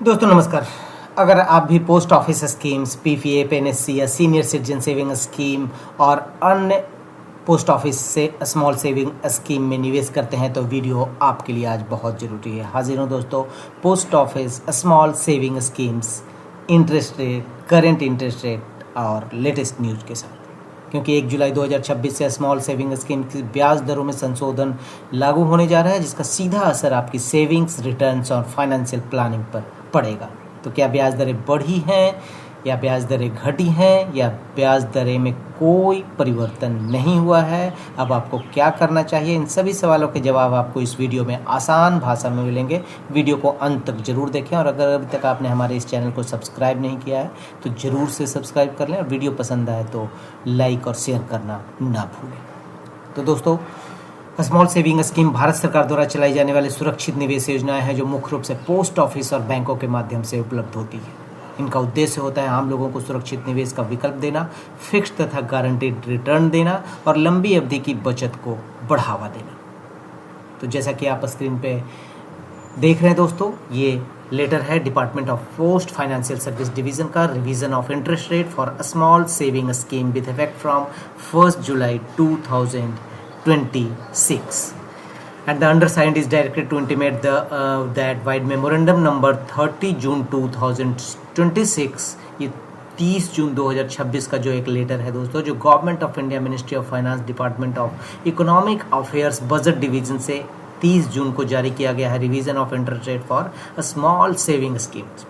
दोस्तों नमस्कार। अगर आप भी post office schemes, PPF, NSC या सीनियर सिटीजन सेविंग स्कीम और अन्य पोस्ट ऑफिस से स्मॉल सेविंग स्कीम में निवेश करते हैं तो वीडियो आपके लिए आज बहुत ज़रूरी है। हाजिर हूँ दोस्तों post office small saving schemes, interest rate, current interest rate और लेटेस्ट न्यूज़ के साथ, क्योंकि 1 जुलाई 2026 से स्मॉल सेविंग स्कीम की ब्याज दरों में संशोधन लागू होने जा रहा है, जिसका सीधा असर आपकी सेविंग्स, रिटर्न्स और फाइनेंशियल प्लानिंग पर पड़ेगा। तो क्या ब्याज दरें बढ़ी हैं या ब्याज दरें घटी हैं या ब्याज दरें में कोई परिवर्तन नहीं हुआ है? अब आपको क्या करना चाहिए? इन सभी सवालों के जवाब आपको इस वीडियो में आसान भाषा में मिलेंगे। वीडियो को अंत तक जरूर देखें और अगर अभी तक आपने हमारे इस चैनल को सब्सक्राइब नहीं किया है तो ज़रूर से सब्सक्राइब कर लें और वीडियो पसंद आए तो लाइक और शेयर करना ना भूलें। तो दोस्तों, स्मॉल सेविंग स्कीम भारत सरकार द्वारा चलाई जाने वाली सुरक्षित निवेश योजनाएं हैं जो मुख्य रूप से पोस्ट ऑफिस और बैंकों के माध्यम से उपलब्ध होती है। इनका उद्देश्य होता है आम लोगों को सुरक्षित निवेश का विकल्प देना, फिक्स तथा गारंटीड रिटर्न देना और लंबी अवधि की बचत को बढ़ावा देना। तो जैसा कि आप स्क्रीन पे देख रहे हैं दोस्तों, ये लेटर है department of post financial service division का, revision of interest rate for small saving scheme with effect from 1 July 2026, and the undersigned is directed to intimate that by memorandum number 30 जून 2026, ये 30 जून 2026 का जो एक लेटर है दोस्तों, जो government of India ministry of finance department of economic affairs budget division से 30 जून को जारी किया गया है, revision of interest rate for small saving schemes.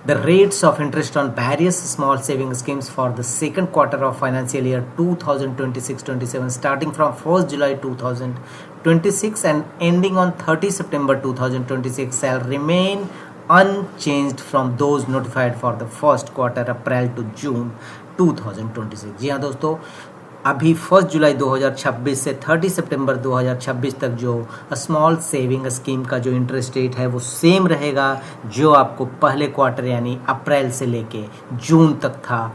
The rates of interest on various small saving schemes for the second quarter of financial year 2026-27 starting from 1st July 2026 and ending on 30 September 2026 shall remain unchanged from those notified for the first quarter April to June 2026। जी हाँ दोस्तों, अभी 1 जुलाई 2026 से 30 सितंबर 2026 तक जो small saving scheme का जो interest rate है वो सेम रहेगा जो आपको पहले क्वार्टर यानी अप्रैल से लेके जून तक था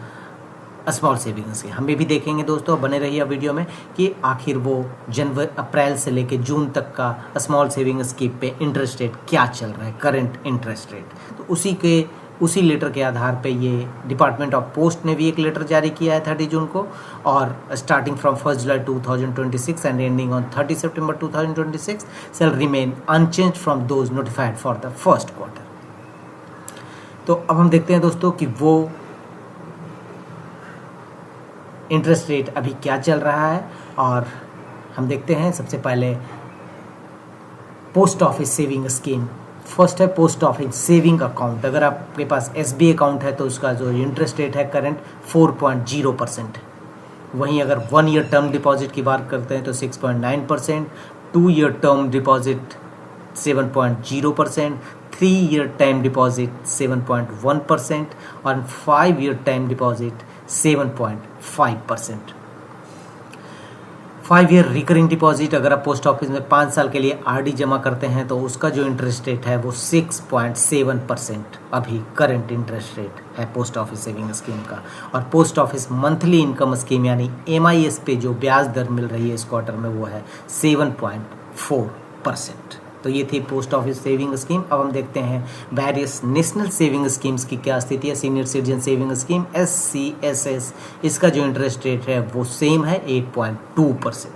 स्मॉल सेविंग स्कीम। हम भी देखेंगे दोस्तों, बने रहिए वीडियो में कि आखिर वो अप्रैल से लेके जून तक का स्मॉल सेविंग स्कीम पे इंटरेस्ट रेट क्या चल रहा है, करंट इंटरेस्ट रेट। तो उसी लेटर के आधार पे ये डिपार्टमेंट ऑफ पोस्ट ने भी एक लेटर जारी किया है 30 जून को, और starting from 1 July 2026 and ending on 30 सितंबर 2026 shall remain unchanged from those notified for the first quarter. तो अब हम देखते हैं दोस्तों कि वो इंटरेस्ट रेट अभी क्या चल रहा है, और हम देखते हैं सबसे पहले post office saving scheme. First है पोस्ट ऑफिस सेविंग अकाउंट। अगर आपके पास एसबीआई अकाउंट है तो उसका जो इंटरेस्ट रेट है करंट 4.0%। वहीं अगर 1 ईयर टर्म डिपॉजिट की बात करते हैं तो 6.9%, 2 year term deposit 7.0%, 3 year time deposit 7.1% और 5 year time deposit 7.5%। 5 year recurring deposit अगर आप पोस्ट ऑफिस में 5 साल के लिए आरडी जमा करते हैं तो उसका जो इंटरेस्ट रेट है वो 6.7% अभी करंट इंटरेस्ट रेट है पोस्ट ऑफिस सेविंग स्कीम का। और post office monthly income scheme यानी एमआईएस पे जो ब्याज दर मिल रही है इस क्वार्टर में वो है 7.4%। तो ये थी पोस्ट ऑफिस सेविंग स्कीम। अब हम देखते हैं वेरियस नेशनल सेविंग स्कीम्स की क्या स्थिति है। Senior citizen saving scheme SCSS, इसका जो इंटरेस्ट रेट है वो सेम है 8.2%।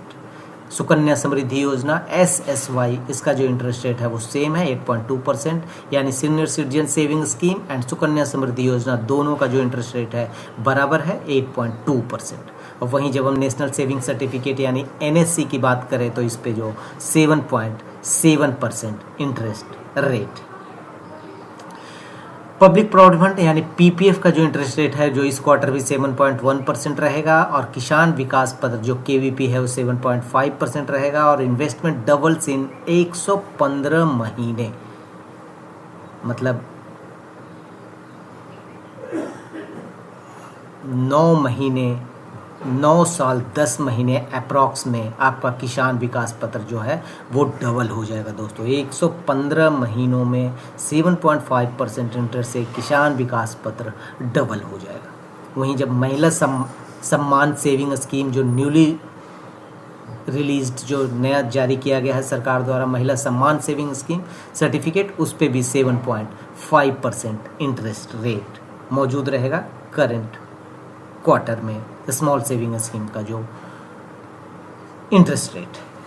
सुकन्या समृद्धि योजना SSY, इसका जो इंटरेस्ट रेट है वो सेम है 8.2%। यानी senior citizen saving scheme and Sukanya Samriddhi Yojana दोनों का जो इंटरेस्ट रेट है बराबर है 8.2%। और वहीं जब हम नेशनल सेविंग सर्टिफिकेट यानी NSC की बात करें तो इस पे जो 7.7% interest rate. Public provident fund यानी PPF का जो इंटरेस्ट रेट है जो इस क्वार्टर भी 7.1% रहेगा, और किसान विकास पत्र जो KVP है वो 7.5% रहेगा, और इन्वेस्टमेंट डबल्स इन 115 महीने, मतलब 9 महीने, 9 साल 10 महीने अप्रॉक्स में आपका किसान विकास पत्र जो है वो डबल हो जाएगा दोस्तों। 115 महीनों में 7.5% इंटरेस्ट से किसान विकास पत्र डबल हो जाएगा। वहीं जब महिला सम्मान सेविंग स्कीम जो न्यूली रिलीज्ड जो नया जारी किया गया है सरकार द्वारा महिला सम्मान सेविंग स्कीम सर्टिफिकेट, उस पे भी 5% इंटरेस्ट रेट मौजूद रहेगा करंट क्वार्टर में स्मॉल सेविंग स्कीम का जो इंटरेस्ट रेट है।